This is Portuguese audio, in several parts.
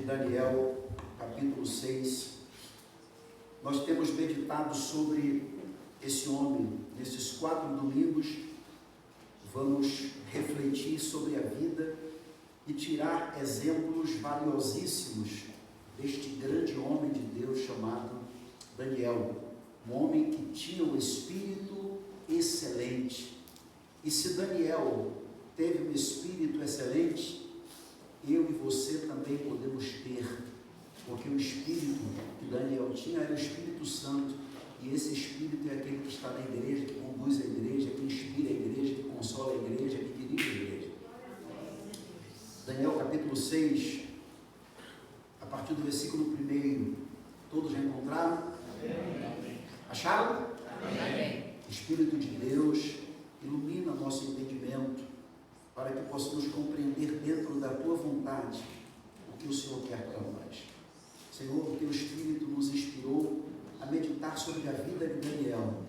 Daniel, capítulo 6. Nós temos meditado sobre esse homem nesses 4 domingos. Vamos refletir sobre a vida e tirar exemplos valiosíssimos deste grande homem de Deus chamado Daniel. Um homem que tinha um espírito excelente. E se Daniel teve um espírito excelente, eu e você também podemos ter, porque o espírito que Daniel tinha era o Espírito Santo, e esse espírito é aquele que está na igreja, que conduz a igreja, que inspira a igreja, que consola a igreja, que dirige a igreja. Daniel capítulo 6, a partir do versículo 1, todos já encontraram? Amém. Acharam? Amém. Espírito de Deus, ilumina nosso entendimento, para que possamos compreender dentro da Tua vontade o que o Senhor quer para nós. Senhor, o Teu Espírito nos inspirou a meditar sobre a vida de Daniel,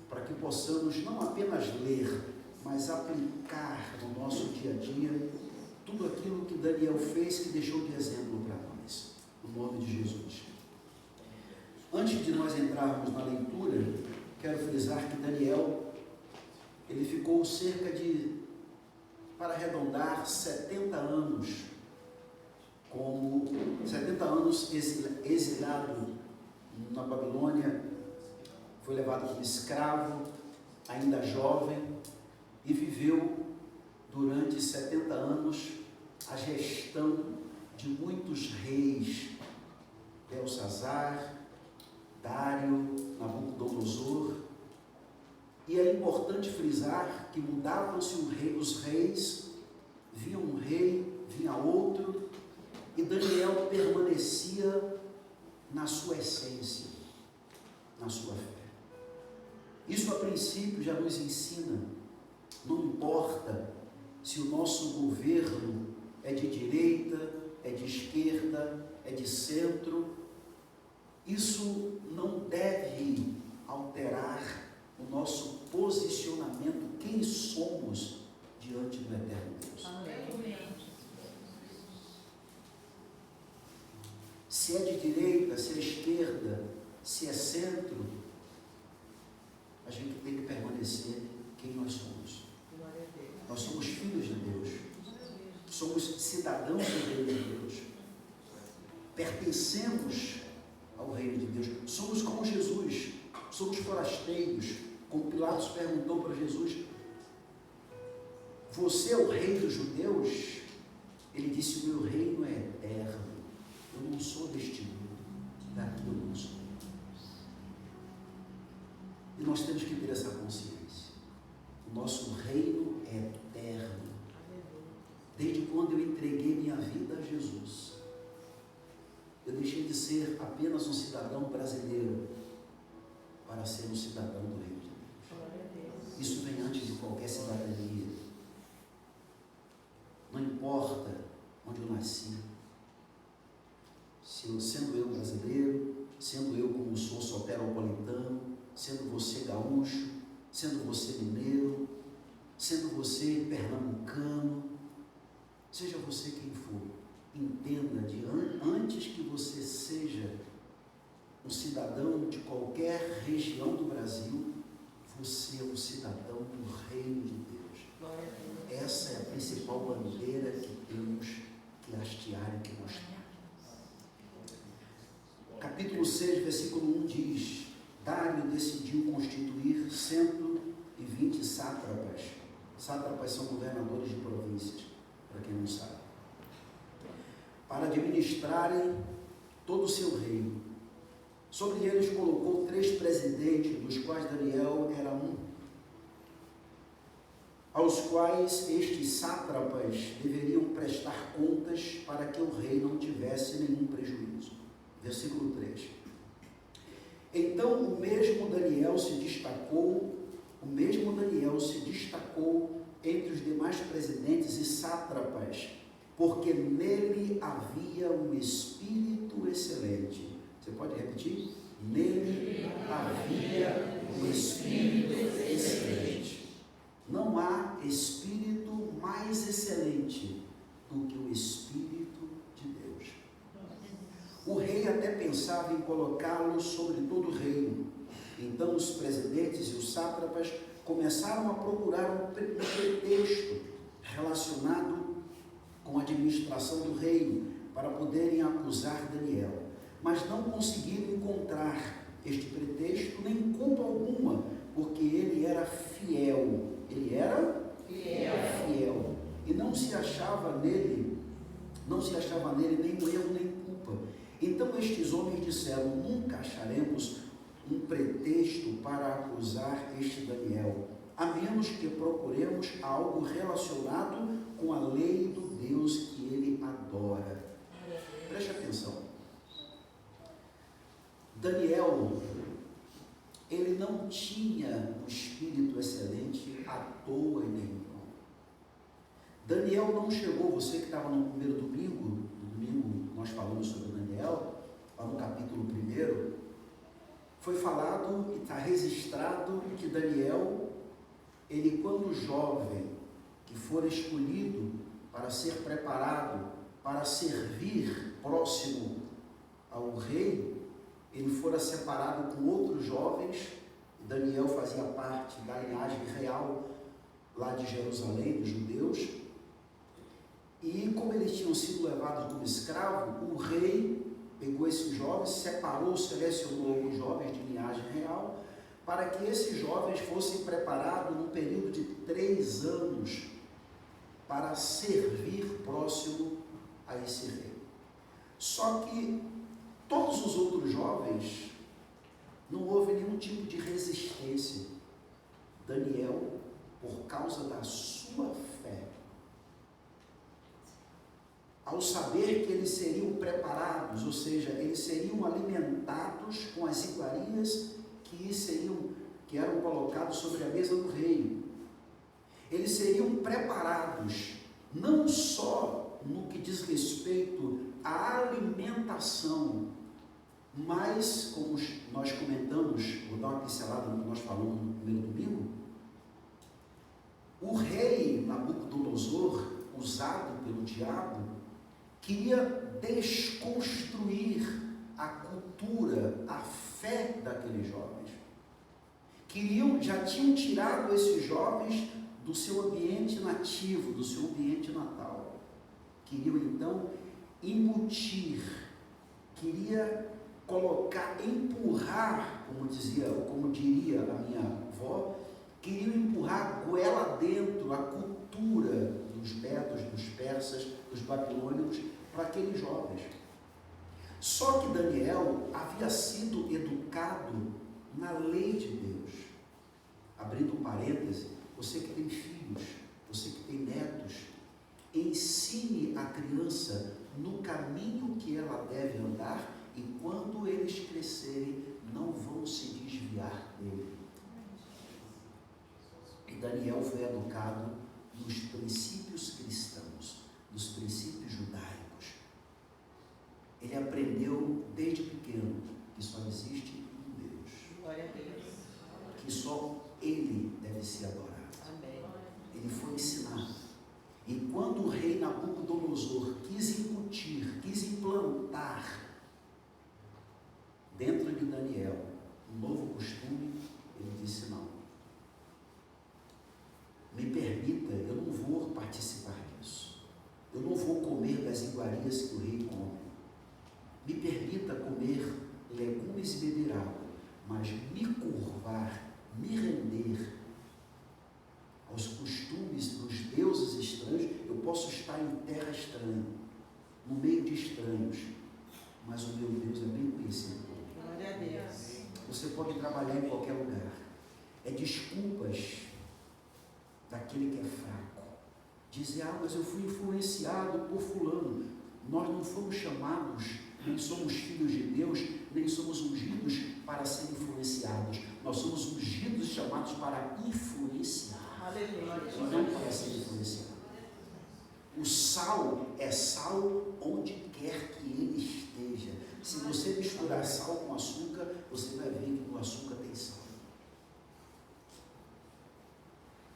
para que possamos não apenas ler, mas aplicar no nosso dia a dia tudo aquilo que Daniel fez, que deixou de exemplo para nós, no nome de Jesus. Antes de nós entrarmos na leitura, quero frisar que Daniel, ele ficou cerca de, para arredondar, 70 anos exilado na Babilônia. Foi levado como escravo, ainda jovem, e viveu durante 70 anos a gestão de muitos reis: Belsazar, Dário, Nabucodonosor. E é importante frisar que mudavam-se os reis, vinha um rei, vinha outro, e Daniel permanecia na sua essência, na sua fé. Isso a princípio já nos ensina, não importa se o nosso governo é de direita, é de esquerda, é de centro, isso não deve alterar o nosso posicionamento, quem somos diante do eterno Deus. Amém. Se é de direita, se é esquerda, se é centro, a gente tem que permanecer quem nós somos. Nós somos filhos de Deus, somos cidadãos do reino de Deus, pertencemos ao reino de Deus, somos como Jesus, somos forasteiros. Como Pilatos perguntou para Jesus: você é o rei dos judeus? Ele disse: o meu reino é eterno, eu não sou deste mundo, daqui eu não sou. E nós temos que ter essa consciência. O nosso reino é eterno. Desde quando eu entreguei minha vida a Jesus, eu deixei de ser apenas um cidadão brasileiro para ser um cidadão do reino de Deus. Isso vem antes de qualquer cidadania. Não importa onde eu nasci, sendo eu brasileiro, sendo eu como sou soteropolitano, sendo você gaúcho, sendo você mineiro, sendo você pernambucano, seja você quem for, entenda antes que você seja um cidadão de qualquer região do Brasil, você é um cidadão do reino de Deus. Essa é a principal bandeira que temos que hastear e que mostrar. Capítulo 6, versículo 1 diz: Dário decidiu constituir 120 sátrapas. Sátrapas são governadores de províncias, para quem não sabe, para administrarem todo o seu reino. Sobre eles colocou 3 presidentes, dos quais Daniel era um, aos quais estes sátrapas deveriam prestar contas para que o rei não tivesse nenhum prejuízo. Versículo 3. Então o mesmo Daniel se destacou entre os demais presidentes e sátrapas, porque nele havia um espírito excelente. Você pode repetir? Nele havia um espírito excelente. Não há espírito mais excelente do que o Espírito de Deus. O rei até pensava em colocá-lo sobre todo o reino. Então os presidentes e os sátrapas começaram a procurar um pretexto relacionado com a administração do reino para poderem acusar Daniel. Mas não conseguiram encontrar este pretexto nem culpa alguma, porque ele era fiel. Ele era fiel. E não se achava nele nem erro nem culpa. Então estes homens disseram: nunca acharemos um pretexto para acusar este Daniel, a menos que procuremos algo relacionado com a lei do Deus que ele adora. Preste atenção. Daniel, ele não tinha um espírito excelente à toa e nem. Daniel não chegou, você que estava no primeiro domingo, nós falamos sobre Daniel, lá no capítulo 1, foi falado e está registrado que Daniel, ele quando jovem, que for escolhido para ser preparado, para servir próximo ao rei, ele fora separado com outros jovens. Daniel fazia parte da linhagem real lá de Jerusalém, dos judeus, e como eles tinham sido levados como escravo, o rei pegou esses jovens, separou, selecionou alguns jovens de linhagem real, para que esses jovens fossem preparados num período de 3 anos para servir próximo a esse rei. Só que todos os outros jovens, não houve nenhum tipo de resistência. Daniel, por causa da sua fé, ao saber que eles seriam preparados, ou seja, eles seriam alimentados com as iguarias que eram colocadas sobre a mesa do rei. Eles seriam preparados não só no que diz respeito à alimentação, mas, como nós comentamos, vou dar uma pincelada no que nós falamos no primeiro domingo, o rei Nabucodonosor, usado pelo diabo, queria desconstruir a cultura, a fé daqueles jovens. Já tinham tirado esses jovens do seu ambiente nativo, do seu ambiente natal. Queriam então embutir, queria colocar, empurrar, como diria a minha avó, queriam empurrar a goela dentro, a cultura dos medos, dos persas, dos babilônicos, para aqueles jovens. Só que Daniel havia sido educado na lei de Deus. Abrindo um parêntese, você que tem filhos, você que tem netos, ensine a criança no caminho que ela deve andar, e quando eles crescerem, não vão se desviar dele. E Daniel foi educado nos princípios cristãos, nos princípios judaicos. Ele aprendeu desde pequeno que só existe um Deus. Glória a Deus. Que só Ele deve ser adorado. Amém. Ele foi ensinado. E quando o rei Nabucodonosor quis incutir, quis implantar dentro de Daniel um novo costume, ele disse: não, me permita, eu não vou participar disso, eu não vou comer das iguarias que o rei come, me permita comer legumes e beber água, mas me curvar, me render aos costumes dos deuses estranhos. Eu posso estar em terra estranha, no meio de estranhos, mas o meu Deus é bem conhecido. Glória a Deus. Você pode trabalhar em qualquer lugar. É desculpas daquele que é fraco. Dizer: mas eu fui influenciado por fulano. Nós não fomos chamados, nem somos filhos de Deus, nem somos ungidos para ser influenciados. Nós somos ungidos e chamados para influenciar. Aleluia. Não para ser influenciado. O sal é sal onde quer que ele esteja. Se você misturar sal com açúcar, você vai ver que no açúcar tem sal.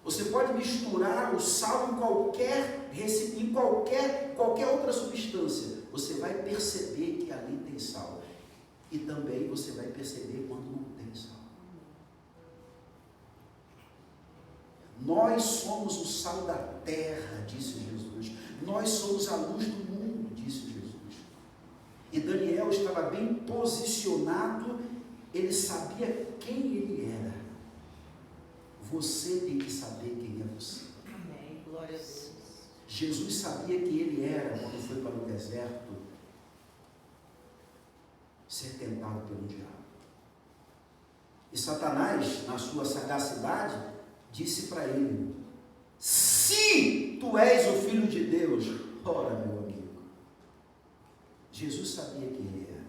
Você pode misturar o sal em qualquer em qualquer outra substância, você vai perceber que ali tem sal. E também você vai perceber quando não tem sal. Nós somos o sal da terra, disse Jesus. Nós somos a luz do mundo, disse Jesus. E Daniel estava bem posicionado, ele sabia quem ele era. Você tem que saber quem é você. Amém. Glória a Deus. Jesus sabia que ele era, quando foi para o deserto, ser tentado pelo diabo. E Satanás, na sua sagacidade, disse para ele: se tu és o Filho de Deus, ora, meu amigo. Jesus sabia quem ele era.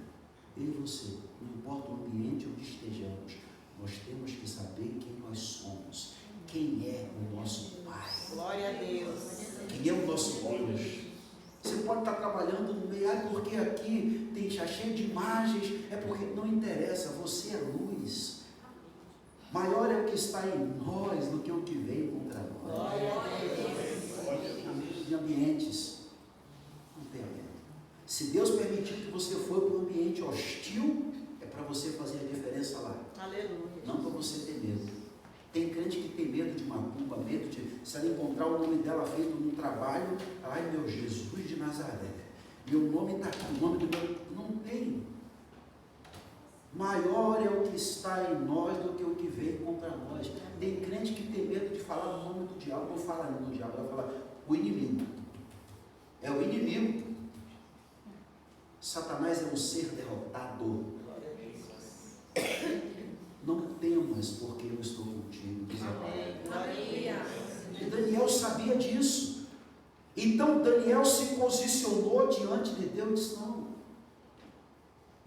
Eu e você, não importa o ambiente onde estejamos, nós temos que saber quem nós somos, quem é o nosso Pai. Glória a Deus. Quem é o nosso Deus. Você pode estar trabalhando no meio, porque aqui está cheio de imagens, é porque não interessa, você é luz. Maior é o que está em nós do que o que veio contra nós. Glória a Deus. De ambientes, não tem medo. Se Deus permitiu que você for para um ambiente hostil, é para você fazer a diferença lá. Aleluia. Não para você ter medo. Tem crente que tem medo de macumba, medo de, se ela encontrar o nome dela feito no trabalho, ai meu Jesus de Nazaré, meu nome está aqui, o nome do meu. Não tem. Maior é o que está em nós do que o que vem contra nós. Tem crente que tem medo de falar o nome do diabo, não fala do diabo, vai falar o inimigo. É o inimigo. Satanás é um ser derrotado. Não temas, porque eu estou contigo. E Daniel sabia disso. Então Daniel se posicionou diante de Deus e disse: não,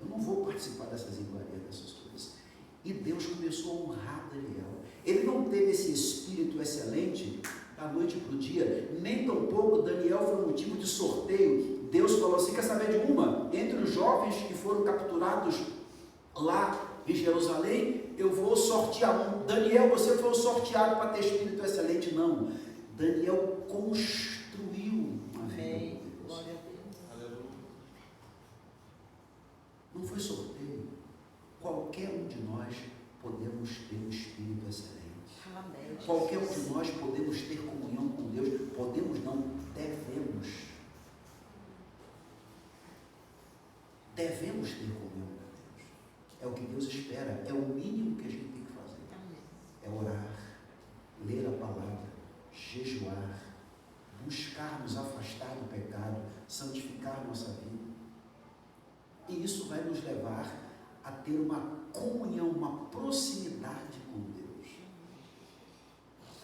eu não vou participar dessas iguarias, dessas coisas. E Deus começou a honrar Daniel. Ele não teve esse espírito excelente da noite para o dia, nem tampouco Daniel foi motivo de sorteio. Deus falou assim: quer saber de uma? Entre os jovens que foram capturados lá em Jerusalém, eu vou sortear um. Daniel, você foi sorteado para ter espírito excelente. Não. Daniel construiu uma vida com Deus. Não foi sorteio. Qualquer um de nós podemos ter um espírito excelente. Amém. Qualquer um de nós podemos ter comunhão com Deus. Podemos não, devemos. Devemos ter comunhão com Deus. É o que Deus espera. É o mínimo que a gente tem que fazer. É orar, ler a palavra, jejuar, buscar nos afastar do pecado, santificar nossa vida. E isso vai nos levar a ter uma comunhão, uma proximidade com Deus.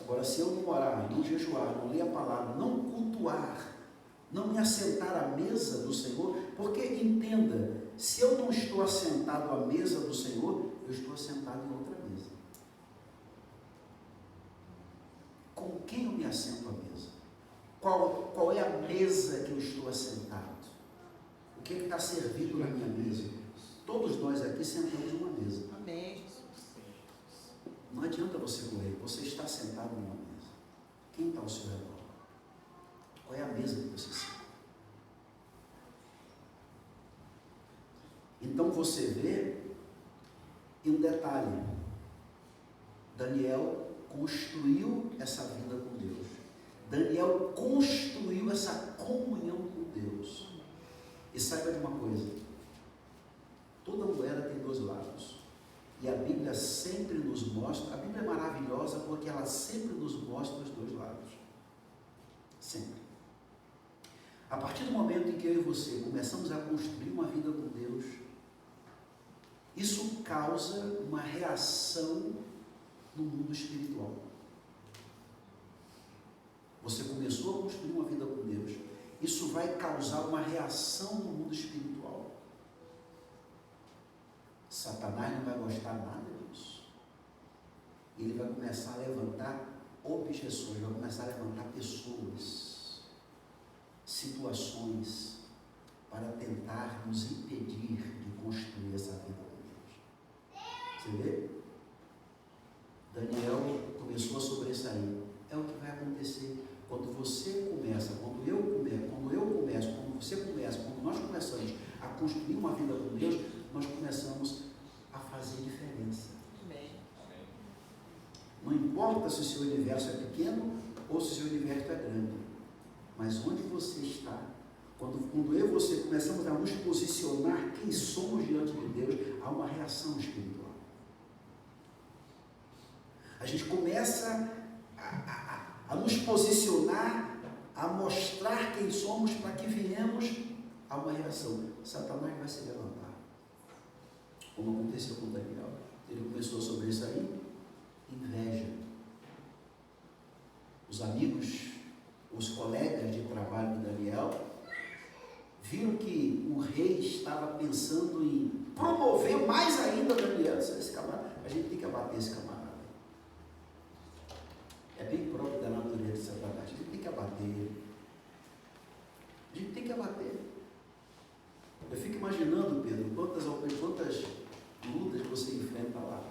Agora, se eu não orar, não jejuar, não ler a palavra, não cultuar, não me assentar à mesa do Senhor, porque entenda, se eu não estou assentado à mesa do Senhor, eu estou assentado em outra mesa. Com quem eu me assento à mesa? Qual é a mesa que eu estou assentado? O que está servido na minha mesa? Todos nós aqui sentamos numa mesa. Amém. Não adianta você correr, você está sentado numa mesa. Quem está ao seu redor? Qual é a mesa que você senta? Então você vê, e um detalhe, Daniel construiu essa vida com Deus. Daniel construiu essa comunhão com Deus. E saiba de uma coisa, toda moeda tem dois lados. E a Bíblia sempre nos mostra, a Bíblia é maravilhosa porque ela sempre nos mostra os dois lados. Sempre. A partir do momento em que eu e você começamos a construir uma vida com Deus, isso causa uma reação no mundo espiritual. Você começou a construir uma vida com Deus, isso vai causar uma reação no mundo espiritual. Satanás não vai gostar nada disso. Ele vai começar a levantar objeções, vai começar a levantar pessoas, situações, para tentar nos impedir de construir essa vida com Deus. Você vê? Daniel começou a sobressair. É o que vai acontecer. Quando você começa, quando eu começo, quando você começa, quando nós começamos a construir uma vida com Deus, nós começamos a fazer diferença. Amém. Não importa se o seu universo é pequeno ou se o seu universo é grande, mas onde você está, quando eu e você começamos a nos posicionar quem somos diante de Deus, há uma reação espiritual. A gente começa a nos posicionar, a mostrar quem somos, para que venhamos a uma reação. Satanás vai se levantar, como aconteceu com Daniel. Ele começou sobre isso aí, inveja. Os amigos, os colegas de trabalho de Daniel, viram que o rei estava pensando em promover mais ainda Daniel. Esse camarada, a gente tem que abater esse camarada. É bem próprio da natureza de Satanás. A gente tem que abater ele. A gente tem que abater. Eu fico imaginando, Pedro, quantas lutas você enfrenta lá.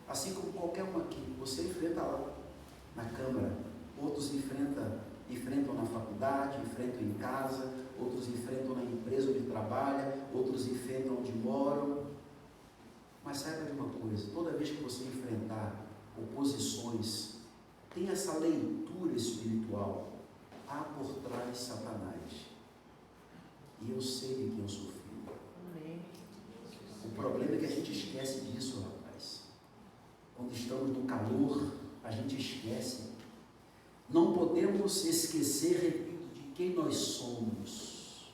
Assim como qualquer uma aqui, você enfrenta lá na Câmara. Outros enfrentam na faculdade, enfrentam em casa, outros enfrentam na empresa onde trabalha, outros enfrentam onde moram. Mas saiba de uma coisa, toda vez que você enfrentar oposições, tem essa leitura espiritual. Há por trás Satanás. E eu sei de quem eu sou filho. Amém. O problema é que a gente esquece disso, rapaz. Quando estamos no calor, a gente esquece. Não podemos esquecer, repito, de quem nós somos.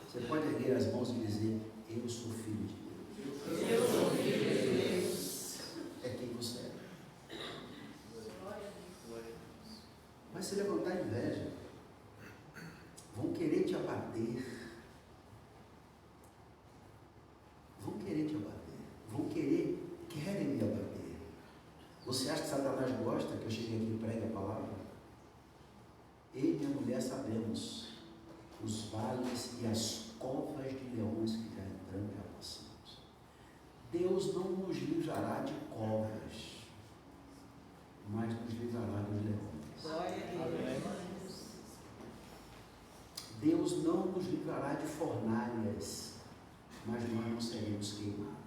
Você pode erguer as mãos e dizer: eu sou filho de Deus. Eu sou filho de Deus. É quem você é. Vai se levantar inveja. Vão querer te abater. Querem me abater. Você acha que Satanás gosta que eu chegue aqui e pregue a palavra? Eu e minha mulher sabemos os vales e as covas de leões que já entramos e já passamos. Deus não nos livrará de covas, mas nos livrará dos leões. Glória a Deus. Deus não nos livrará de fornalhas, mas nós não seremos queimados.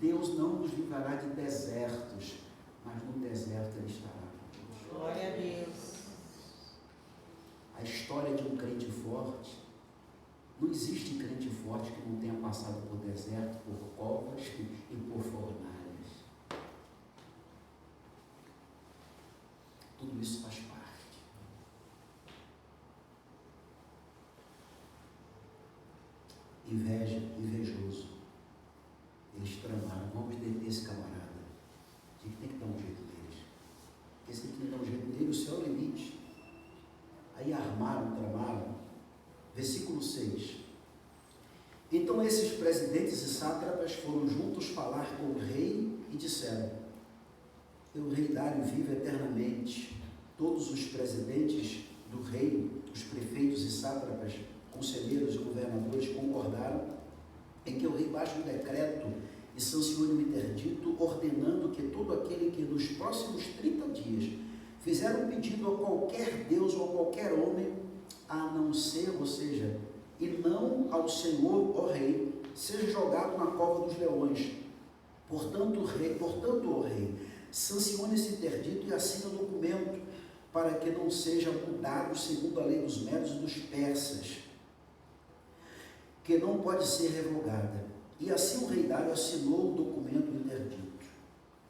Deus não nos livrará de desertos, mas no deserto Ele estará conosco. Glória a Deus. A história de um crente forte, não existe crente forte que não tenha passado por deserto, por covas e por fornalhas. Tudo isso faz parte. Inveja, invejoso. Eles tramaram, vamos deter esse camarada. A gente tem que dar um jeito deles. Esse tem que dar um jeito dele, o céu é o limite. Aí armaram, tramaram. Versículo 6. Então esses presidentes e sátrapas foram juntos falar com o rei e disseram: o rei Dário vive eternamente. Todos os presidentes do rei, os prefeitos e sátrapas, conselheiros e governadores concordaram em que o rei baixe um decreto e sancione um interdito, ordenando que todo aquele que nos próximos 30 dias fizer um pedido a qualquer Deus ou a qualquer homem, a não ser, ou seja, e não ao Senhor, ó rei, seja jogado na cova dos leões. Portanto, ó rei, sancione esse interdito e assine o documento, para que não seja mudado segundo a lei dos medos e dos persas, que não pode ser revogada. E assim o rei Dário assinou o documento interdito.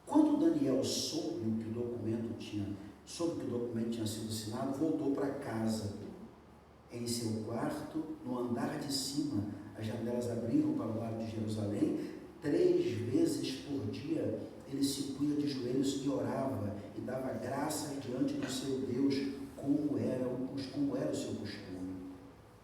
Quando Daniel soube que o documento tinha sido assinado, voltou para casa. Em seu quarto, no andar de cima, as janelas abriram para o lado de Jerusalém. 3 vezes por dia ele se punha de joelhos e orava e dava graças diante do seu Deus, como era o seu costume.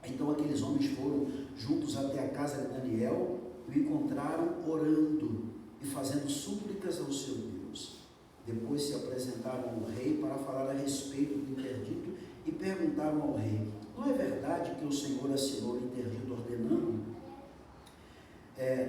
Então aqueles homens foram juntos até a casa de Daniel e o encontraram orando e fazendo súplicas ao seu Deus. Depois se apresentaram ao rei para falar a respeito do interdito e perguntaram ao rei: não é verdade que o Senhor assinou o interdito ordenando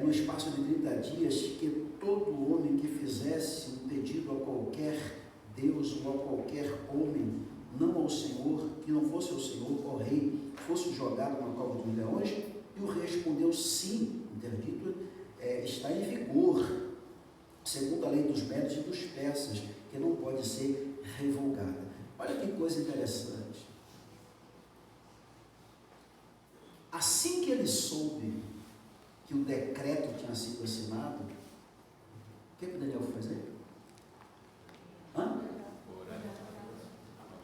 no espaço de 30 dias, que todo homem que fizesse um pedido a qualquer Deus ou a qualquer homem, não ao Senhor, que não fosse ao Senhor, ao rei, fosse jogado na cova dos leões, e o rei respondeu sim, o interdito está em vigor, segundo a lei dos Medos e dos Persas, que não pode ser revogada. Olha que coisa interessante. Assim que ele soube que o decreto tinha sido assinado, o que Daniel foi fazer?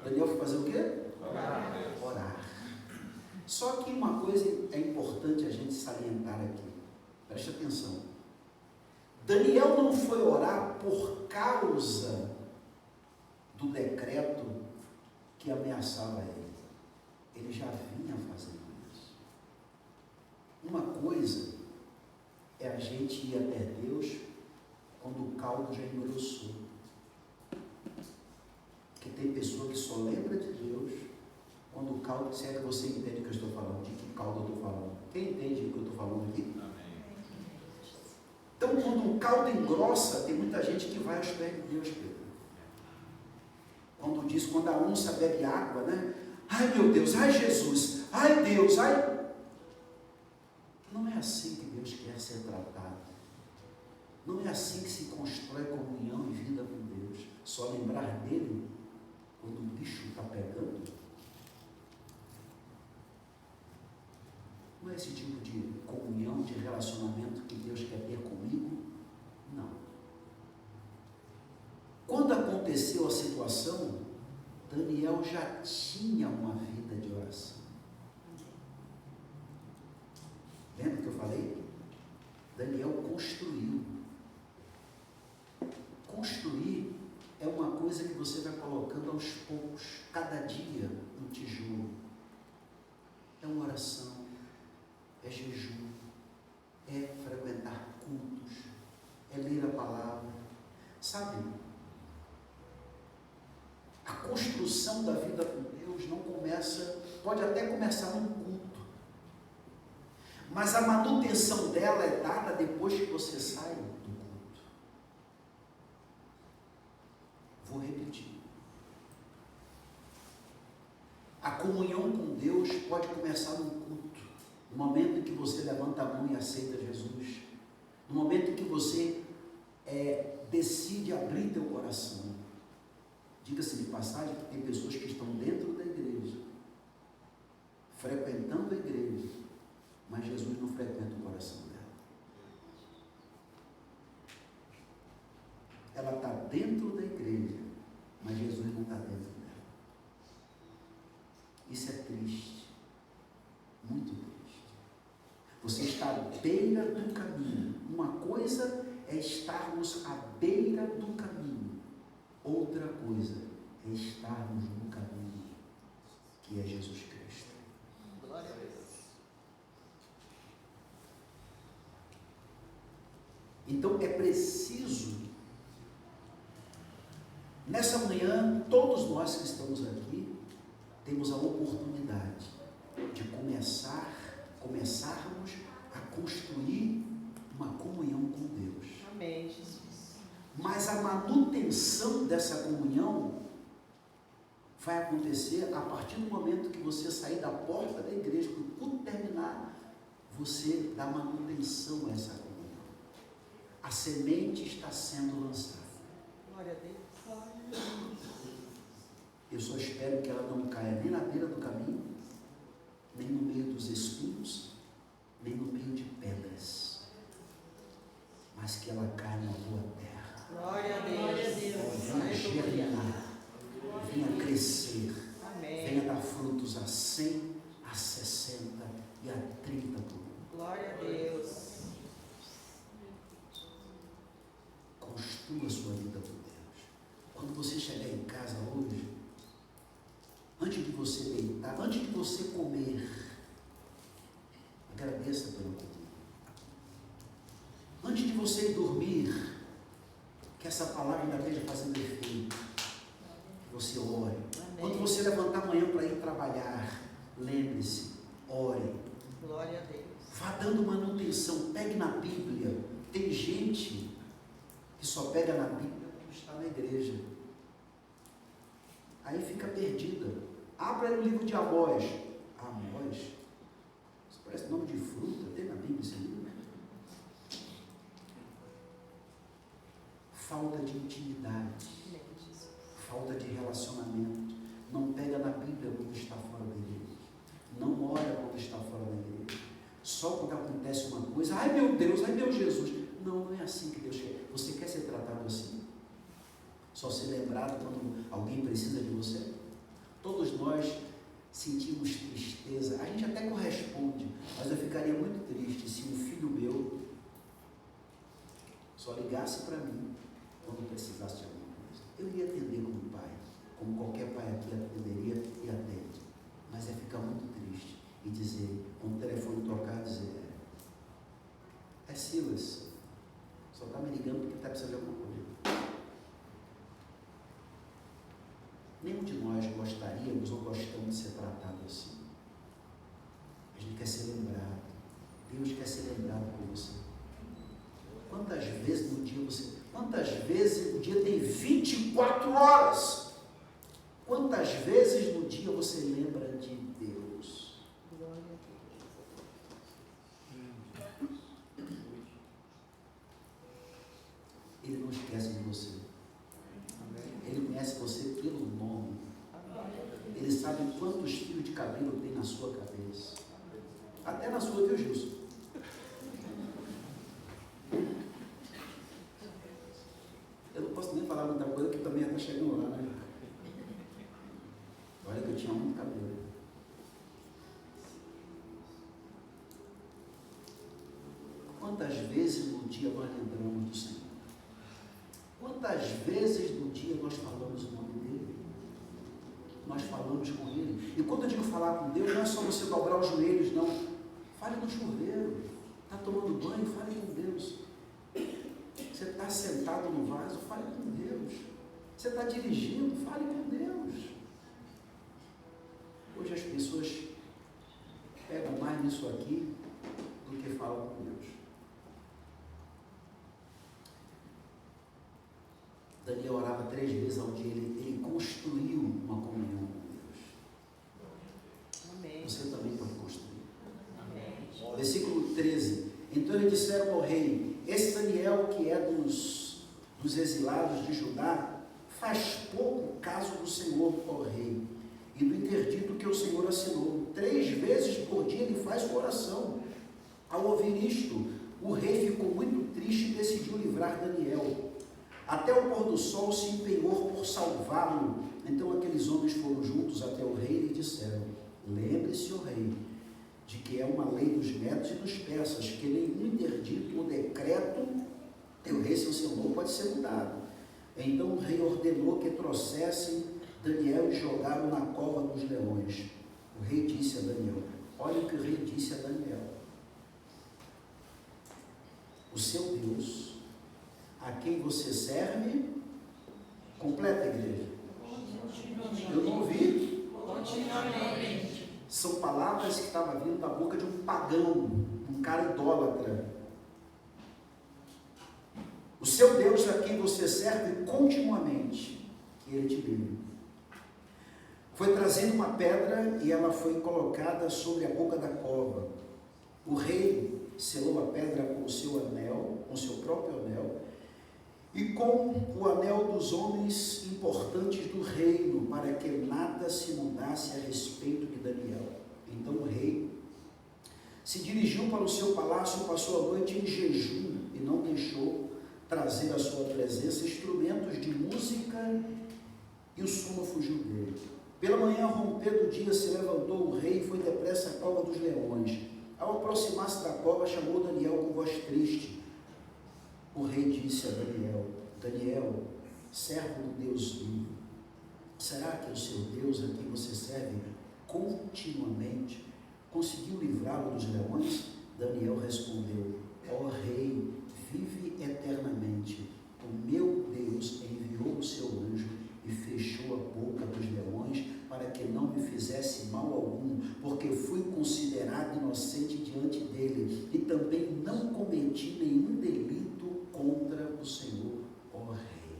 Daniel foi fazer o quê? Orar. Só que uma coisa é importante a gente salientar aqui. Preste atenção. Daniel não foi orar por causa do decreto que ameaçava ele. Ele já vinha fazendo isso. Uma coisa é a gente ir até Deus quando o caldo já engrossou. Porque tem pessoa que só lembra de Deus quando o caldo, se é que você entende o que eu estou falando, de que caldo eu estou falando. Quem entende o que eu estou falando aqui? Então, quando o caldo engrossa, tem muita gente que vai aos pés de Deus, Pedro. Quando a onça bebe água, né? Ai meu Deus, ai Jesus, ai Deus, ai. Não é assim que Deus quer ser tratado. Não é assim que se constrói comunhão e vida com Deus. Só lembrar dele quando o bicho está pegando. Não é esse tipo de comunhão, de relacionamento que Deus quer ter comigo? Não. Quando aconteceu a situação, Daniel já tinha uma vida de oração. Lembra que eu falei? Daniel construiu. Construir é uma coisa que você vai colocando aos poucos, cada dia, um tijolo. É uma oração. É jejum, é frequentar cultos, é ler a palavra. Sabe, a construção da vida com Deus não começa, pode até começar num culto, mas a manutenção dela é dada depois que você sai do culto. Vou repetir. A comunhão com Deus pode começar num culto. No momento em que você levanta a mão e aceita Jesus, no momento em que você decide abrir teu coração. Diga-se de passagem que tem pessoas que estão dentro da igreja, frequentando a igreja, mas Jesus não frequenta o coração dela. Ela está dentro da igreja, mas Jesus não está dentro dela. Isso é triste, muito triste. Você está à beira do caminho. Uma coisa é estarmos à beira do caminho. Outra coisa é estarmos no caminho, que é Jesus Cristo. Glória a Deus. Então é preciso, nessa manhã, todos nós que estamos aqui, temos a oportunidade de começarmos a construir uma comunhão com Deus. Amém, Jesus. Mas a manutenção dessa comunhão vai acontecer a partir do momento que você sair da porta da igreja, que o culto terminar, você dá manutenção a essa comunhão. A semente está sendo lançada. Glória a Deus. Eu só espero que ela não caia nem na beira do caminho, nem no meio dos espinhos, nem no meio de pedras, mas que ela caia na boa terra. Glória a Deus. Venha germinar, venha crescer, Amém. venha dar frutos a 100, a 60 e a 30 por ano. Glória a Deus. Construa sua vida com Deus. Quando você chegar em casa hoje, antes de você deitar, antes de você comer, agradeça pela comida. Antes de você ir dormir, que essa palavra ainda esteja fazendo efeito, que você ore. Amém. Quando você levantar amanhã para ir trabalhar, lembre-se, ore. Glória a Deus. Vá dando manutenção, pegue na Bíblia. Tem gente que só pega na Bíblia quando está na igreja. Aí fica perdida. Abra o livro de Amós. Amós? Isso parece nome de fruta. Tem na Bíblia esse livro? Falta de intimidade. Falta de relacionamento. Não pega na Bíblia quando está fora da igreja. Não ora quando está fora da igreja. Só quando acontece uma coisa, ai meu Deus, ai meu Jesus. Não, não é assim que Deus quer. Você quer ser tratado assim? Só ser lembrado quando alguém precisa de você? Todos nós sentimos tristeza. A gente até corresponde, mas eu ficaria muito triste se um filho meu só ligasse para mim quando precisasse de alguma coisa. Eu ia atender como pai, como qualquer pai aqui atenderia e atende. Mas é ficar muito triste e dizer, com o telefone tocar, dizer, é Silas, só está me ligando porque está precisando de alguma coisa. Nenhum de nós gostaríamos ou gostamos de ser tratado assim. A gente quer ser lembrado. Deus quer ser lembrado por você. Quantas vezes no dia tem 24 horas? Quantas vezes no dia você lembra de Deus? Ele não esquece de você. Ele conhece você pelo nome. Ele sabe quantos fios de cabelo tem na sua cabeça. Até na sua, viu, Gilson? Eu não posso nem falar muita coisa, que também está chegando lá, né? Olha que eu tinha muito cabelo. Quantas vezes no dia nós lembramos do Senhor? Quantas vezes no dia nós falamos o nome dEle? Nós falamos com Ele. E quando eu digo falar com Deus, não é só você dobrar os joelhos, não. Fale no chuveiro. Está tomando banho, fale com Deus. Você está sentado no vaso, fale com Deus. Você está dirigindo, fale com Deus. Hoje as pessoas pegam mais nisso aqui do que falam com Deus. Daniel orava 3 vezes ao dia, ele construiu uma comunhão com Deus. Amém. Você também pode construir. Amém. Versículo 13. Então eles disseram ao rei, esse Daniel que é dos exilados de Judá, faz pouco caso do Senhor, ó rei, e do interdito que o Senhor assinou. 3 vezes por dia ele faz sua oração. Ao ouvir isto, o rei ficou muito triste e decidiu livrar Daniel. Até o pôr do sol se empenhou por salvá-lo. Então aqueles homens foram juntos até o rei e lhe disseram, lembre-se, ó rei, de que é uma lei dos medos e dos persas, que nenhum interdito ou decreto teu rei se assinou pode ser mudado. Então o rei ordenou que trouxessem Daniel e jogaram na cova dos leões. O rei disse a Daniel, olha o que o rei disse a Daniel, o seu Deus, a quem você serve, completa a igreja. Eu não ouvi. Continuamente. São palavras que estavam vindo da boca de um pagão, um cara idólatra. O seu Deus a quem você serve continuamente, que ele te livre. Foi trazendo uma pedra e ela foi colocada sobre a boca da cova. O rei selou a pedra com o seu anel, com o seu próprio anel, e com o anel dos homens importantes do reino, para que nada se mudasse a respeito de Daniel. Então o rei se dirigiu para o seu palácio e passou a noite em jejum, e não deixou trazer à sua presença instrumentos de música, e o sono fugiu dele. Pela manhã, ao romper do dia, se levantou o rei e foi depressa à cova dos leões. Ao aproximar-se da cova, chamou Daniel com voz triste. O rei disse a Daniel, Daniel, servo do Deus vivo, será que o seu Deus a quem você serve continuamente conseguiu livrá-lo dos leões? Daniel respondeu, ó rei, vive eternamente, o meu Deus enviou o seu anjo e fechou a boca dos leões para que não me fizesse mal algum, porque fui considerado inocente diante dele, e também não cometi nenhum delito contra o Senhor, ó Rei.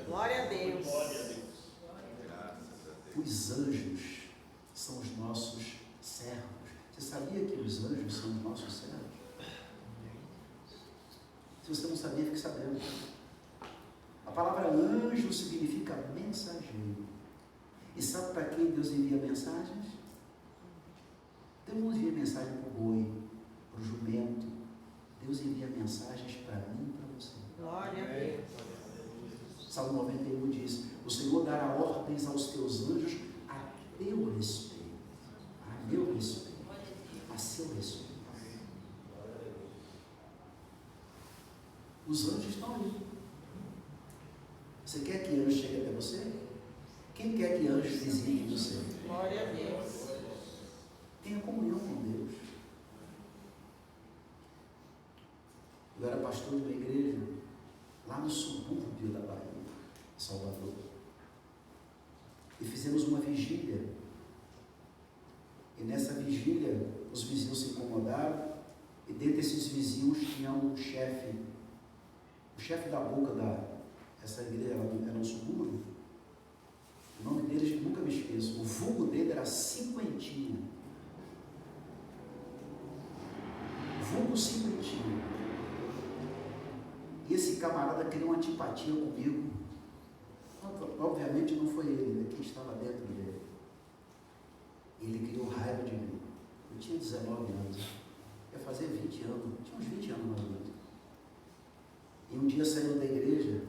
Glória a Deus. Os anjos são os nossos servos. Você sabia que os anjos são os nossos servos? Se você não sabia, fique sabendo. A palavra anjo significa mensageiro. E sabe para quem Deus envia mensagens? Deus não envia mensagem para o boi, para o jumento. Deus envia mensagens para mim e para você. Glória a Deus. Salmo 91 diz: o Senhor dará ordens aos teus anjos a teu respeito. A meu respeito. A seu respeito. Os anjos estão aí. Você quer que anjos cheguem até você? Quem quer que anjos visitem você? Glória a Deus. Tenha comunhão com Deus. Eu era pastor de uma igreja lá no subúrbio da Bahia, Salvador. E fizemos uma vigília. E nessa vigília, os vizinhos se incomodaram. E dentre esses vizinhos tinha um chefe. O chefe da boca essa igreja era um subúrbio. O nome dele, nunca me esqueço. O vulgo dele era Cinquentinha. Vulgo Cinquentinha. E esse camarada criou uma antipatia comigo. Obviamente não foi ele, né? Quem estava dentro dele. Ele criou raiva de mim. Eu tinha 19 anos. Ia fazer 20 anos. Tinha uns 20 anos mais ou menos. E um dia saindo da igreja,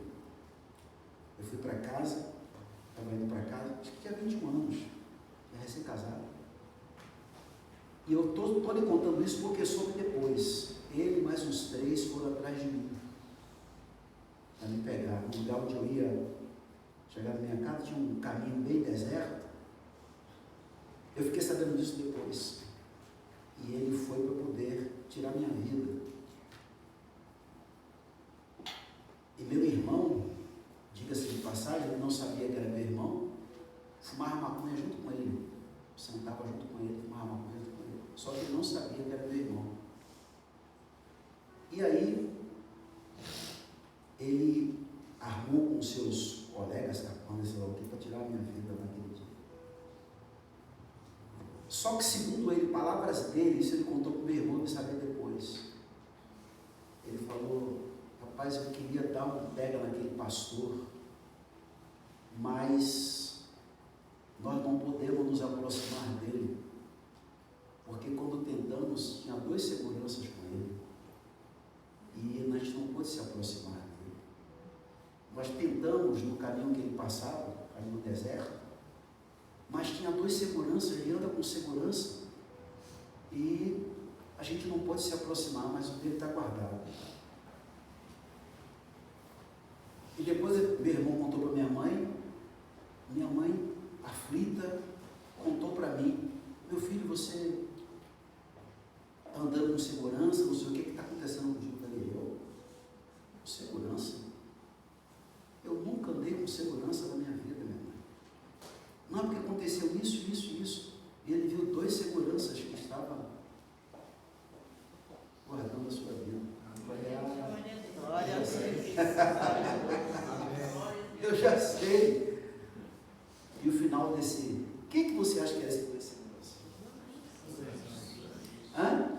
eu fui para casa, estava indo para casa, acho que tinha 21 anos, tinha recém-casado. E eu estou lhe contando isso porque soube depois. Ele e mais uns 3 foram atrás de mim, para me pegar. No lugar onde eu ia chegar na minha casa, tinha um caminho bem deserto. Eu fiquei sabendo disso depois. E ele foi para poder tirar minha vida. E meu irmão, diga-se de passagem, ele não sabia que era meu irmão, fumava maconha junto com ele. Sentava junto com ele, fumava maconha junto com ele. Só que ele não sabia que era meu irmão. E aí, ele armou com seus colegas, capanga, sei lá o que, para tirar a minha vida naquele dia. Só que, segundo ele, palavras dele, isso ele contou para o meu irmão, eu sabia depois. Ele falou: rapaz, eu queria dar um pega naquele pastor, mas nós não podemos nos aproximar dele, porque quando tentamos, tinha 2 seguranças com ele, e a gente não pôde se aproximar dele. Nós tentamos no caminho que ele passava, ali no deserto, mas tinha 2 seguranças, ele anda com segurança, e a gente não pode se aproximar, mas o dele está guardado. E depois meu irmão contou para minha mãe, aflita, contou para mim: meu filho, você está andando com segurança, não sei o que está acontecendo contigo. Eu falei: eu? Segurança? Eu nunca andei com segurança na minha vida, minha mãe. Não, porque aconteceu isso. E ele viu 2 seguranças que estavam guardando a sua vida. Glória a Deus. Eu já sei. E o final desse... Quem que você acha que é esse 2 seguranças? Hã?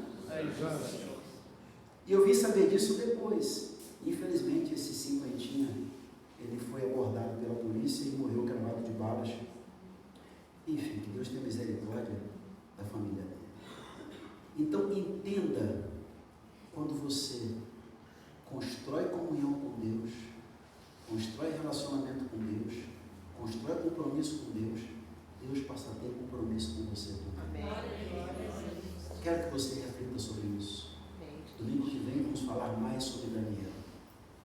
E eu vim saber disso depois. Infelizmente, esse Cinquentinha, ele foi abordado pela polícia e morreu cravado de balas. Enfim, que Deus tenha misericórdia da família dele. Então, entenda, quando você constrói comunhão com Deus, constrói relacionamento com Deus, constrói compromisso com Deus, Deus passa a ter compromisso com você também. Amém. Quero que você reflita sobre isso. Domingo que vem vamos falar mais sobre Daniel.